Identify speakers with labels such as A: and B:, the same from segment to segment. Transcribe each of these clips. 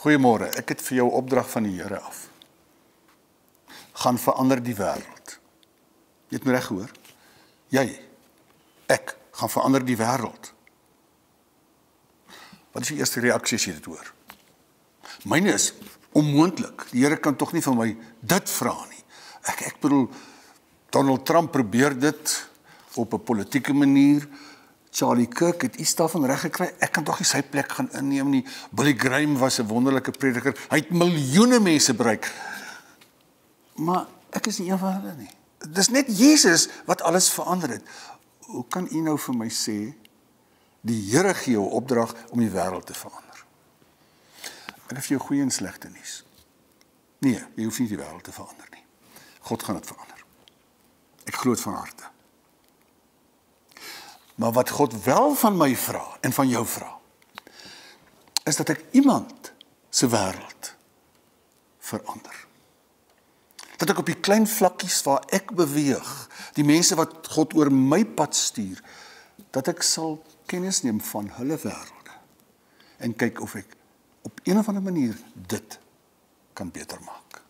A: Goeiemôre, ek het vir jou opdrag van die Here af. Gaan verander die wêreld. Jy het my reg gehoor? Jy, ek, gaan verander die wêreld. Wat is die eerste reaksie as jy dit hoor? Myne is onmoontlik. Die Here kan tog nie van my dit vra nie. Ek bedoel, Donald Trump probeer dit op 'n politieke manier. Charlie Kirk het iets daarvan reg gekry. Ek kan tog nie sy plek gaan inneem nie. Billy Graham was 'n wonderlike prediker. Hy het miljoene mense bereik. Maar ek is nie een van hulle nie. Dis net Jesus wat alles verander het. Hoe kan u nou vir my sê, die Here gee jou opdrag om die wêreld te verander? Ek het vir jou goeie en slegte nuus. Nee, jy hoef nie die wêreld te verander nie. God gaan dit verander. Ek glo dit van harte. Maar wat God wel van my vra en van jou vra, is dat ek iemand se wêreld verander. Dat ek op die klein vlakkies waar ek beweeg, die mense wat God oor my pad stuur, dat ek sal kennis neem van hulle wêrelde en kyk of ek op een of ander manier dit kan beter maak.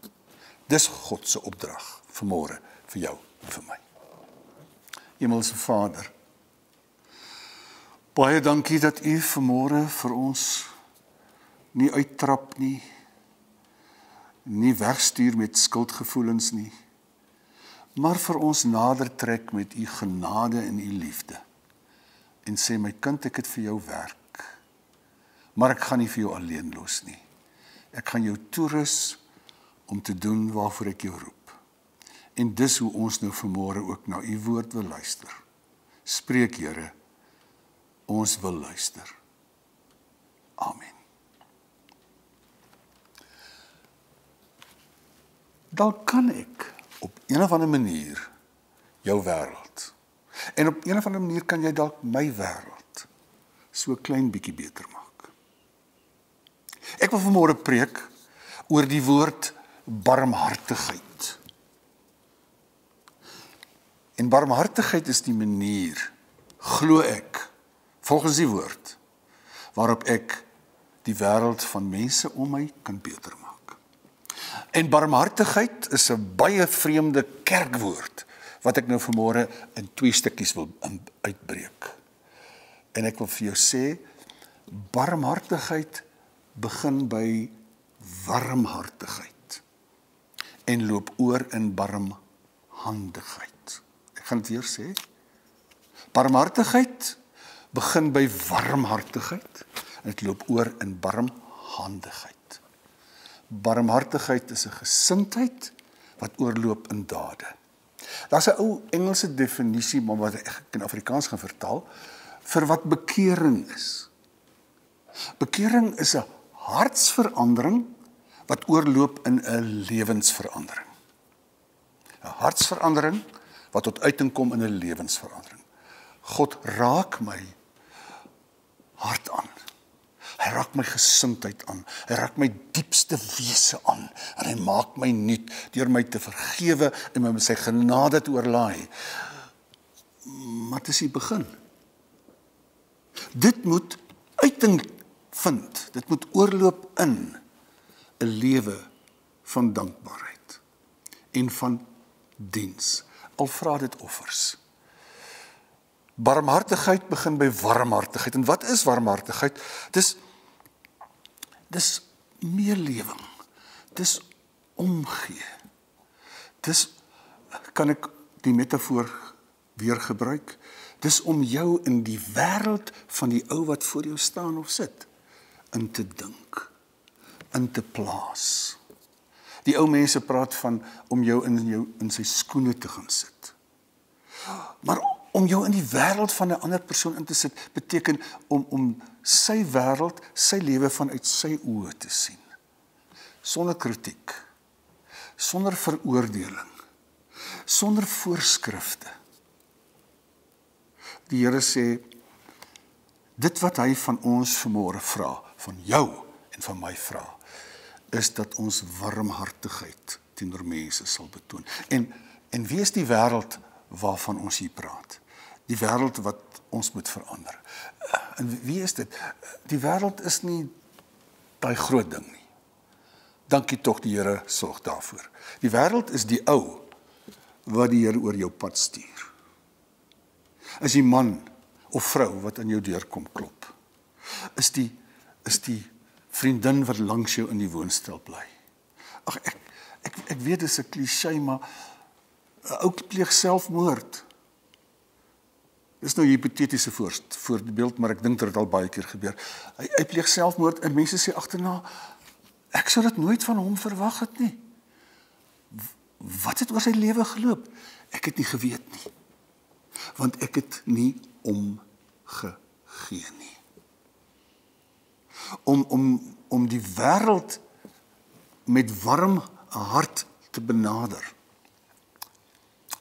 A: Dis God se opdrag vanmôre vir jou en vir my. Hemelse Vader, baie dankie dat u vanmôre vir ons nie uittrap nie wegstuur met skuldgevoelens nie, maar vir ons nader trek met u genade en u liefde. En sê, my kind, ek het vir jou werk, maar ek gaan nie vir jou alleen los nie. Ek gaan jou toerus om te doen waarvoor ek jou roep. En dis hoe ons nou vanmôre ook na u woord wil luister. Spreek, Here, ons wil luister. Amen. Dan kan ek op een of ander manier jou wêreld, en op een of ander manier kan jy dalk my wêreld so klein bietjie beter maak. Ek wil vanmôre preek oor die woord barmhartigheid. En barmhartigheid is die manier, glo ek, volgens die woord, waarop ek die wêreld van mense om my kan beter maak. En barmhartigheid is 'n baie vreemde kerkwoord, wat ek nou vanmôre in 2 stukkies wil uitbreek. En ek wil vir jou sê, barmhartigheid begin by warmhartigheid en loop oor in barmhandigheid. Ek gaan dit weer sê. Barmhartigheid begin by warmhartigheid en dit loop oor in barmhandigheid. Barmhartigheid is 'n gesindheid wat oorloop in dade. Daar's 'n ou Engelse definisie, maar wat ek in Afrikaans gaan vertaal, vir wat bekering is. Bekering is 'n hartsverandering wat oorloop in 'n lewensverandering. 'n Hartsverandering wat tot uiting kom in 'n lewensverandering. God raak my hart aan. Hy raak my gesindheid aan. Hy raak my diepste wese aan. En hy maak my nuut deur my te vergewe en my met sy genade te oorlaai. Maar dit is die begin. Dit moet uiting vind. Dit moet oorloop in 'n lewe van dankbaarheid en van diens. Al vra dit offers. Barmhartigheid begin by warmhartigheid. En wat is warmhartigheid? Dis meelewing. Dis omgee. Kan ek die metafoor weer gebruik? Dis om jou in die wêreld van die ou wat voor jou staan of sit, in te dink, in te plaas. Die ou mense praat van om jou in sy skoene te gaan sit. Maar om jou in die wêreld van 'n ander persoon in te sit, beteken om sy wêreld, sy lewe vanuit sy oë te sien. Sonder kritiek, sonder veroordeling, sonder voorskrifte. Die Here sê, dit wat hy van ons vanmôre vra, van jou en van my vra, is dat ons warmhartigheid teenoor mense sal betoon. En wie is die wêreld waarvan ons hier praat? Die wêreld wat ons moet verander. En wie is dit? Die wêreld is nie daai groot ding nie. dankie tog die Here sorg daarvoor. Die wêreld is die ou wat die Here oor jou pad stuur. Is die man of vrou wat aan jou deur kom klop. Is die vriendin wat langs jou in die woonstel bly. Ag, ek weet dis 'n kliseë, maar 'n ou pleeg selfmoord. Dis nou 'n hipotetiese voorbeeld, maar ek dink dat dit al baie keer gebeur. Hy pleeg selfmoord en mense sê agterna, ek sou dit nooit van hom verwag het nie. Wat het oor sy lewe geloop? Ek het nie geweet nie. Want ek het nie omgegee nie. Om die wêreld met warm hart te benader,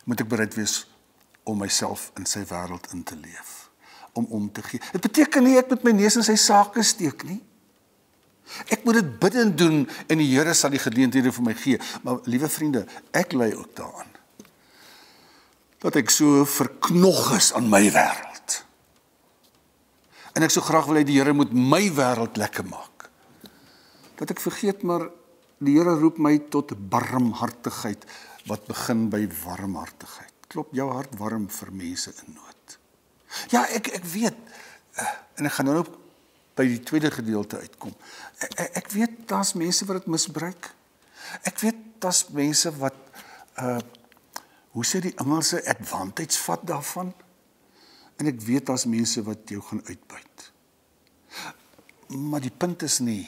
A: moet ek bereid wees om myself in sy wêreld in te leef, om te gee. Dit beteken nie ek moet my neus in sy sake steek nie. Ek moet dit bidend doen en die Here sal die geleenthede vir my gee. Maar liewe vriende, ek ly ook daaraan dat ek so verknog is aan my wêreld. En ek so graag wil hê die Here moet my wêreld lekker maak. Dat ek vergeet, maar die Here roep my tot barmhartigheid wat begin by warmhartigheid. Klop jou hart warm vir mense in nood. Ja, ek weet, en ek gaan nou by die tweede gedeelte uitkom. Ek weet, daar's mense wat dit misbruik. Ek weet, daar's mense wat, hoe sê die Engelse, advantage vat daarvan. En ek weet, daar's mense wat jou gaan uitbuit. Maar die punt is nie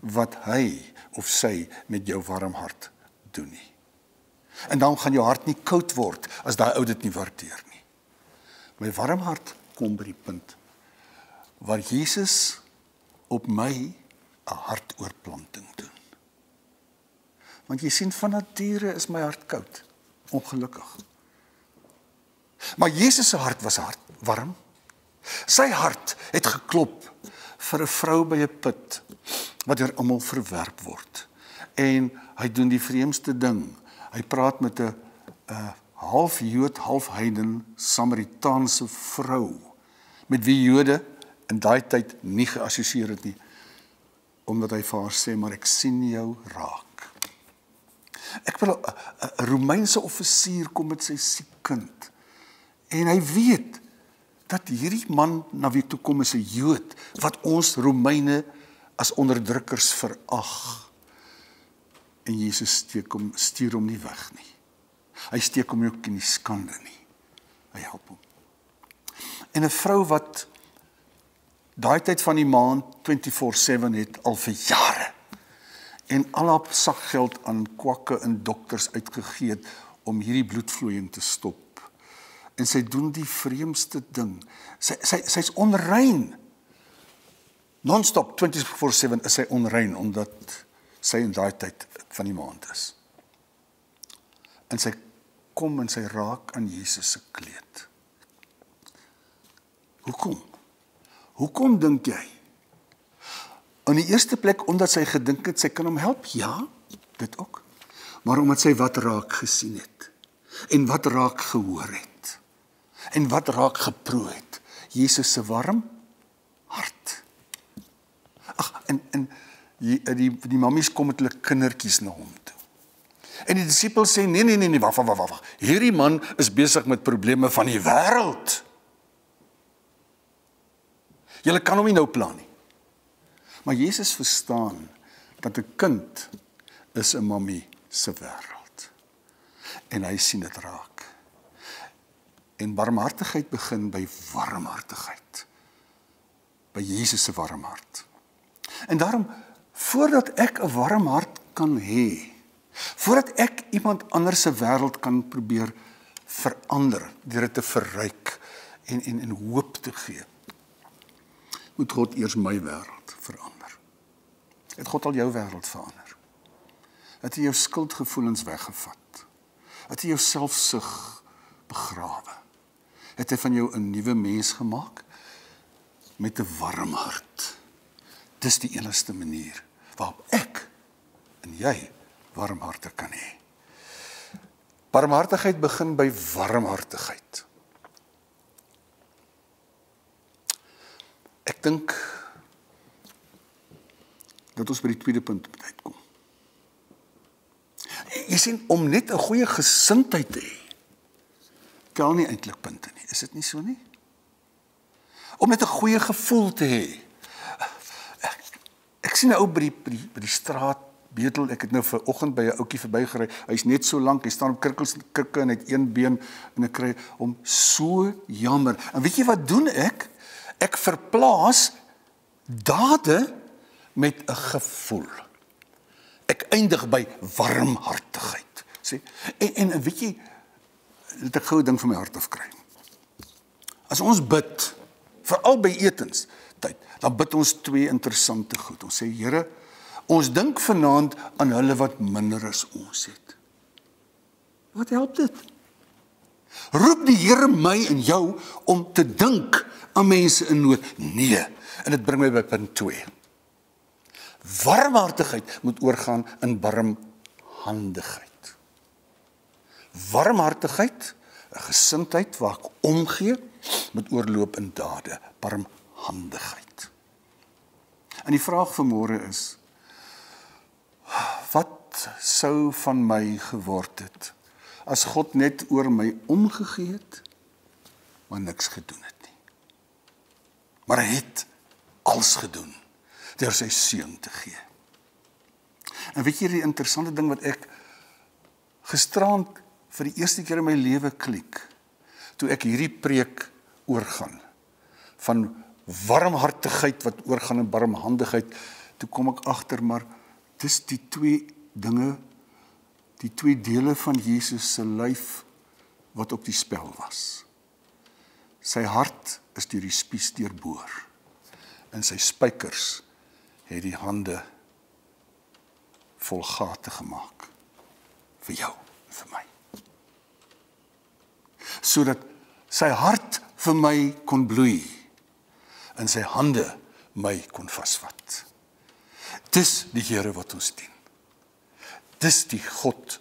A: wat hy of sy met jou warm hart doen nie. En dan gaan jou hart nie koud word as daai ou dit nie waardeer nie. My warm hart kom by die punt waar Jesus op my 'n hartoorplanting doen. Want jy sien, van nature is my hart koud, ongelukkig. Maar Jesus se hart was warm. Sy hart het geklop vir 'n vrou by 'n put wat deur almal verwerp word. En hy doen die vreemdste ding. Hy praat met 'n half Jood, half heiden Samaritaanse vrou, met wie Jode in daai tyd nie geassosieer het nie, omdat hy vir haar sê, maar ek sien jou raak. Ek wil 'n Romeinse offisier kom met sy siek kind, en hy weet dat hierdie man na wie toe kom is 'n Jood, wat ons Romeine as onderdrukkers verag. En Jesus stuur hom nie weg nie. Hy steek hom ook in die skande nie. Hy help hom. En 'n vrou wat daai tyd van die maand 24/7 het al vir jare en al haar sakgeld aan kwakke en dokters uitgegee het om hierdie bloedvloeiing te stop. En sy doen die vreemdste ding. Sy's onrein. Non-stop 24/7 is sy onrein omdat sy in daai tyd van die maand is. En sy kom en sy raak aan Jesus se kleed. Hoekom? Hoekom dink jy? In die eerste plek omdat sy gedink het sy kan hom help, ja, dit ook. Maar omdat sy wat raak gesien het en wat raak gehoor het en wat raak geproe het, Jesus se warm hart. Ag, en die mammies kom met hulle kindertjies na hom toe. En die disippels sê, nee, wag. Hierdie man is besig met probleme van die wêreld. Julle kan hom nie nou plan nie. Maar Jesus verstaan dat 'n kind is 'n mammie se wêreld. En hy sien dit raak. En barmhartigheid begin by warmhartigheid. By Jesus se warm hart. En daarom, voordat ek 'n warm hart kan hê, voordat ek iemand anders se wêreld kan probeer verander, deur dit te verryk en hoop te gee, moet God eers my wêreld verander. Het God al jou wêreld verander? Het hy jou skuldgevoelens weggevat? Het hy jou selfsug begrawe? Het hy van jou 'n nuwe mens gemaak? Met 'n warm hart. Dis die enigste manier waarop ek en jy warm harte kan hê. Barmhartigheid begin by warmhartigheid. Ek dink dat ons by die tweede punt moet uitkom. Jy sien, om net 'n goeie gesindheid te hê, tel nie eintlik punte nie. Is dit nie so nie? Om net 'n goeie gevoel te hê. Ek sien 'n ou by die straat betel. Ek het nou vanoggend by 'n ouetjie verbygery. Hy's net so lank, hy staan op krikke en het een been en ek kry hom so jammer. En weet jy wat doen ek? Ek verplaas dade met 'n gevoel. Ek eindig by warmhartigheid. Sê, en weet jy, dit ek gou 'n ding van my hart afkry. As ons bid, veral by etenstyd, dan bid ons twee interessante goed. Ons sê, Here, ons dink vanaand aan hulle wat minder as ons het. Wat help dit? Roep die Here my en jou om te dink aan mense in nood? Nee. En dit bring my by punt 2. Warmhartigheid moet oorgaan in barmhandigheid. Warmhartigheid, 'n gesindheid waar ek omgee, moet oorloop in dade, barmhandigheid. En die vraag vanmôre is, wat sou van my geword het as God net oor my omgegee het, maar niks gedoen het nie? Maar hy het alles gedoen deur sy seun te gee. En weet jy die interessante ding wat ek gisterand vir die eerste keer in my lewe klik, toe ek hierdie preek oorgaan, van warmhartigheid wat oorgaan in barmhandigheid, toe kom ek agter, maar dis die twee dinge, die twee dele van Jesus se lyf wat op die spel was. Sy hart is deur die spies deurboor, en sy spykers het die hande vol gate gemaak vir jou en vir my. Sodat sy hart vir my kon bloei en sy hande my kon vasvat. Dis die Here wat ons dien. Dis die God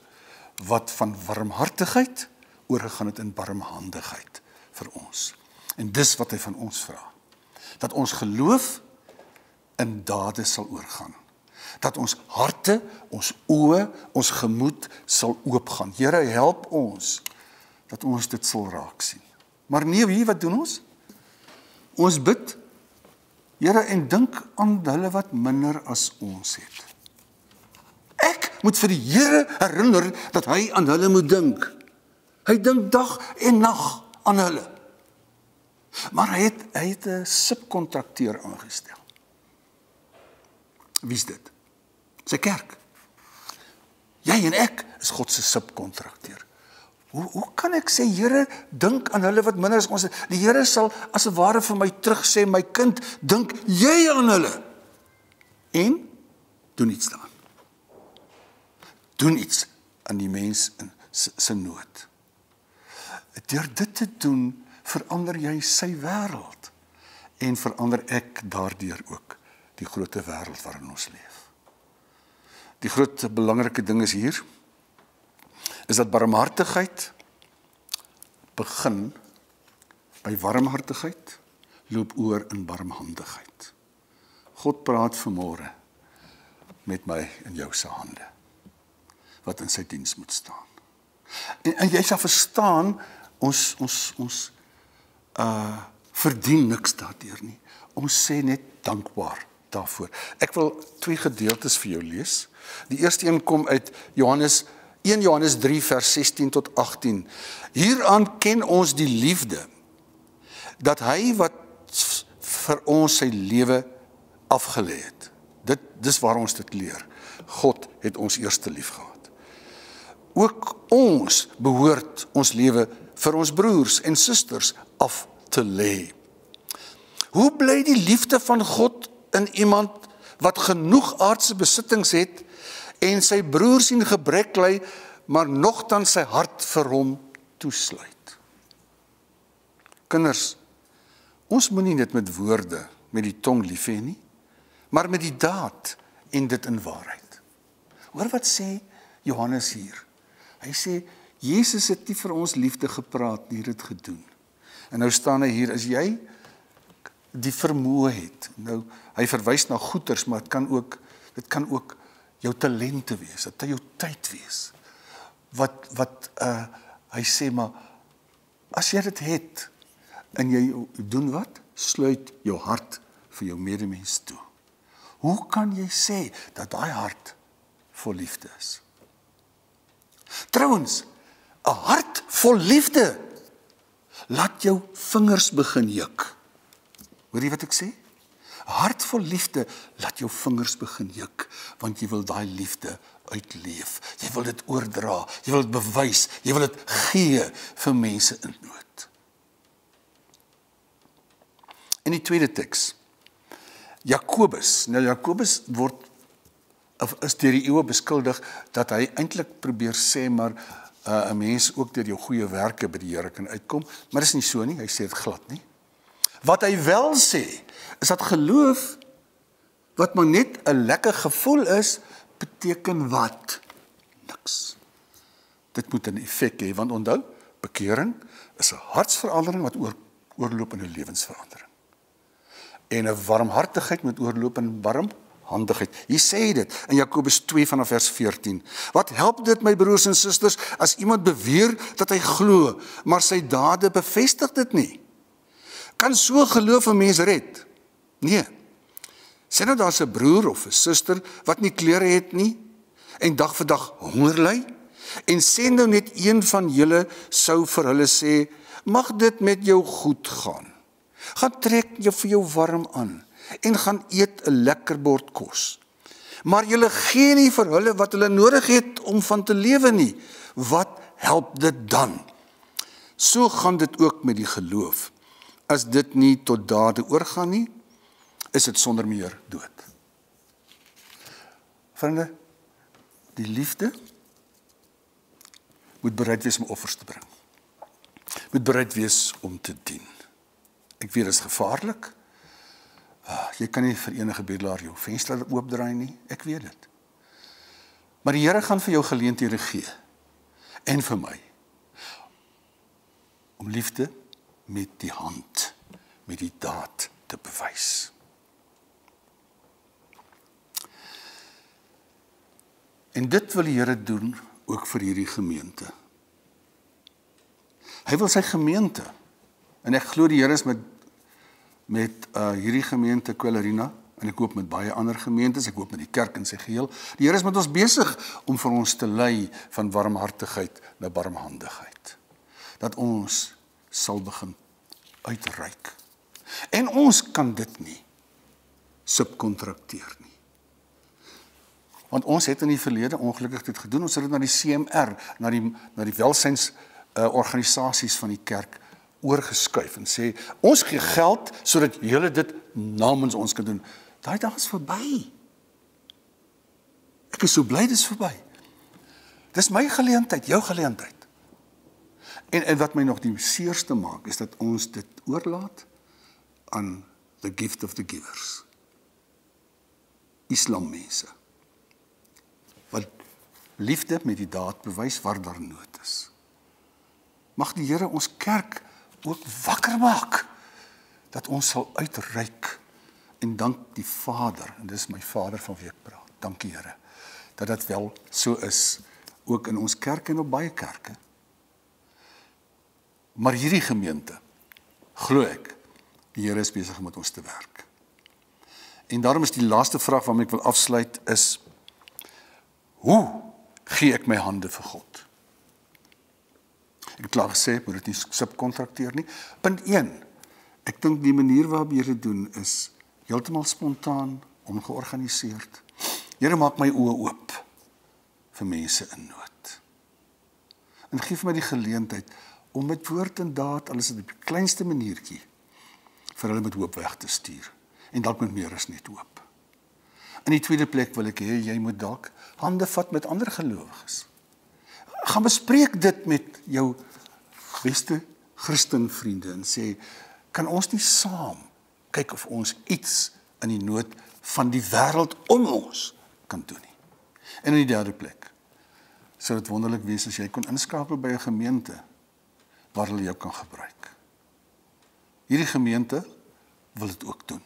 A: wat van warmhartigheid oorgegaan het in barmhandigheid vir ons. En dis wat hy van ons vra. Dat ons geloof in dade sal oorgaan. Dat ons harte, ons oë, ons gemoed sal oopgaan. Here, help ons dat ons dit sal raak sien. Maar nee, wie wat doen ons? Ons bid, Here, en dink aan hulle wat minder as ons het. Ek moet vir die Here herinner dat hy aan hulle moet dink. Hy dink dag en nag aan hulle. Maar hy het 'n subkontrakteur aangestel. Wie is dit? Sy kerk. Jy en ek is God se subkontrakteur. Hoe kan ek sê, Here, dink aan hulle wat minder as ons het? Die Here sal as 'n ware vir my terug sê, my kind, dink jy aan hulle. En doen iets daaraan. Doen iets aan die mens in sy nood. Deur dit te doen, verander jy sy wêreld en verander ek daardeur ook die groot wêreld waarin ons leef. Die groot belangrike ding is hier, is dat barmhartigheid begin by warmhartigheid, loop oor in barmhandigheid. God praat vanmôre met my in jou se hande, wat in sy diens moet staan. En jy sal verstaan, ons verdien niks daardeur nie. Ons sê net dankbaar daarvoor. Ek wil 2 gedeeltes vir jou lees. Die eerste een kom uit 1 Johannes 3 vers 16 tot 18. Hieraan ken ons die liefde, dat hy wat vir ons sy lewe afgelê het. Dis waar ons dit leer. God het ons eerste lief gehad. Ook ons behoort ons lewe vir ons broers en susters af te lê. Hoe bly die liefde van God in iemand wat genoeg aardse besittings het en sy broers in gebrek ly, maar nogtans sy hart vir hom toesluit? Kinders, ons moenie net met woorde, met die tong lief hê nie, maar met die daad en dit in waarheid. Hoor wat sê Johannes hier? Hy sê, Jesus het nie vir ons liefde gepraat, nie het dit gedoen. En nou staan hy hier, as jy die vermoë het, nou, hy verwys na goeders, maar dit kan ook jou talente wees, dit kan jou tyd wees. wat hy sê, maar as jy dit het, en jy doen wat? Sluit jou hart vir jou medemens toe. Hoe kan jy sê dat daai hart vol liefde is? Trouwens, 'n hart vol liefde laat jou vingers begin juk. Hoor jy wat ek sê? 'n hart vol liefde laat jou vingers begin juk, want jy wil daai liefde uitleef. Jy wil dit oordra, jy wil dit bewys, jy wil dit gee vir mense in nood. In die tweede teks, Jakobus. Nou Jakobus is deur die eeue beskuldig dat hy eintlik probeer sê, maar 'n mens ook deur jou goeie werke by die Here kan uitkom, maar dis nie so nie, hy sê dit glad nie. Wat hy wel sê, is dat geloof, wat maar net 'n lekker gevoel is, beteken wat? Niks. Dit moet 'n effek hê, want onthou, bekering is 'n hartsverandering wat oorloop in 'n lewensverandering. En 'n warmhartigheid moet oorloop in warmhandigheid. Hier sê dit in Jakobus 2 vanaf vers 14. Wat help dit, my broers en susters, as iemand beweer dat hy glo, maar sy dade bevestig dit nie? Kan so geloof 'n mens red? Nee. Sê nou daar's 'n broer of 'n suster wat nie klere het nie en dag vir dag honger ly, en sê nou net een van julle sou vir hulle sê, mag dit met jou goed gaan. Gaan trek jou vir jou warm aan en gaan eet 'n lekker bord kos. Maar julle gee nie vir hulle wat hulle nodig het om van te lewe nie. Wat help dit dan? So gaan dit ook met die geloof. As dit nie tot dade oorgaan nie, is dit sonder meer dood. Vriende, die liefde moet bereid wees om offers te bring. Moet bereid wees om te dien. Ek weet, dit is gevaarlik. Jy kan nie vir enige bedelaar jou venster oopdraai nie, ek weet dit. Maar die Here gaan vir jou geleenthede gee, en vir my, om liefde met die hand, met die daad te bewys. En dit wil die Here doen, ook vir hierdie gemeente. Hy wil sy gemeente, en ek glo die Here is met hierdie gemeente Quellarina, en ek hoop met baie ander gemeentes, ek hoop met die kerk in sy geheel, die Here is met ons besig om vir ons te lei van warmhartigheid na barmhandigheid. Dat ons sal begin uitreik. En ons kan dit nie subkontrakteer nie. Want ons het in die verlede ongelukkig dit gedoen, ons het dit na die CMR, na die welsynsorganisasies van die kerk oorgeskuif en sê, ons gee geld sodat julle dit namens ons kan doen. Daai dag is verby. Ek is so bly dis verby. Dis my geleentheid, jou geleentheid. En wat my nog die seerste maak, is dat ons dit oorlaat aan the gift of the givers. Islammense. Wat liefde met die daad bewys waar daar nood is. Mag die Here ons kerk ook wakker maak, dat ons sal uitreik, en dank die Vader, en dis my Vader van wie ek praat, dankie Here, dat dit wel so is, ook in ons kerk en op baie kerke. Maar hierdie gemeente, glo ek, die Here is besig om met ons te werk. En daarom is die laaste vraag waarmee ek wil afsluit is, hoe gee ek my hande vir God? Ek het klaar gesê, moet dit nie subkontrakteer nie. Punt 1, ek dink die manier waarop jy dit doen is heeltemal spontaan, ongeorganiseerd. Here, maak my oë oop vir mense in nood. En gee vir my die geleentheid om met woord en daad, alles in die kleinste maniertjie, vir hulle met hoop weg te stuur. En dalk met meer as net hoop. In die tweede plek wil ek hê, jy moet dalk hande vat met ander gelowiges. Gaan bespreek dit met jou beste Christenvriende en sê, kan ons nie saam kyk of ons iets in die nood van die wêreld om ons kan doen nie. En in die derde plek, sou dit wonderlik wees as jy kon inskakel by 'n gemeente waar hulle jou kan gebruik. Hierdie gemeente wil dit ook doen.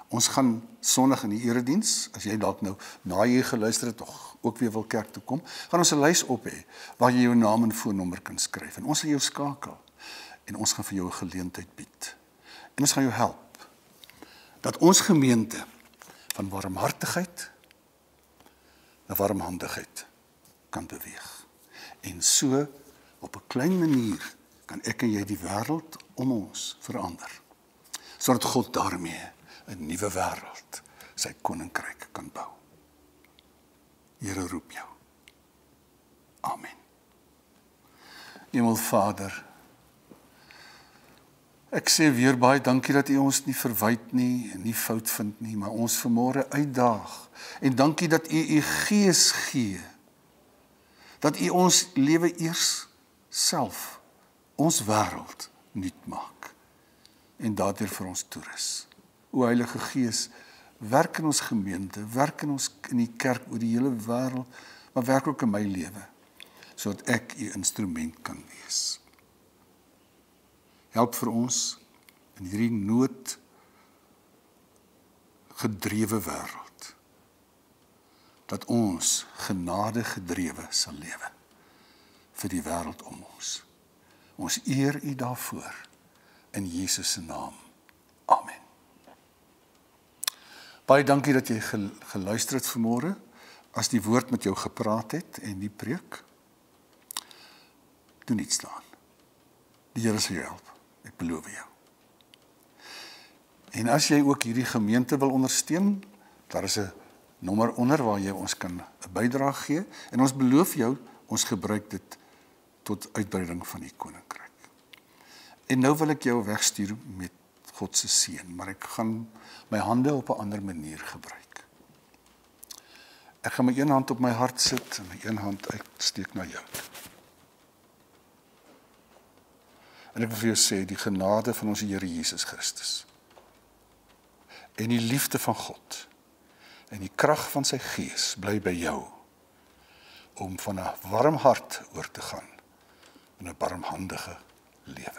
A: Ons gaan Sondag in die erediens, as jy dalk nou na jy geluister het, ook weer wil kerk toe kom, gaan ons 'n lys op hê, waar jy jou naam en voornommer kan skryf. En ons sal jou skakel, en ons gaan vir jou 'n geleentheid bied. En ons gaan jou help, dat ons gemeente van warmhartigheid na warmhandigheid kan beweeg. En so, op 'n klein manier, kan ek en jy die wêreld om ons verander, sodat God daarmee 'n nuwe wêreld, sy koninkryk kan bou. Here roep jou. Amen. Hemelvader, ek sê weer baie dankie dat U ons nie verwyd nie en nie fout vind nie, maar ons vanmôre uitdaag. En dankie dat U Gees gee, dat U ons lewe eers self, ons wêreld nuut maak en daardeur vir ons toerus. O Heilige Gees, werk in ons gemeente, werk in die kerk oor die hele wêreld, maar werk ook in my lewe, sodat ek U instrument kan wees. Help vir ons in hierdie noodgedrewe wêreld, dat ons genade gedrewe sal lewe vir die wêreld om ons. Ons eer U daarvoor, in Jesus se naam. Amen. Baie dankie dat jy geluister het vanmôre, as die woord met jou gepraat het en die preek. Doen iets staan. Die Here sal jou help, ek beloof jou. En as jy ook hierdie gemeente wil ondersteun, daar is 'n nommer onder waar jy ons kan 'n bydrae gee, en ons beloof jou, ons gebruik dit tot uitbreiding van die koninkryk. En nou wil ek jou wegstuur met God se seën, maar ek gaan my hande op 'n ander manier gebruik. Ek gaan my een hand op my hart sit en my een hand uitsteek na jou. En ek wil vir jou sê, die genade van ons Here Jesus Christus en die liefde van God en die krag van sy Gees bly by jou om van 'n warm hart oor te gaan in 'n barmhandige lewe.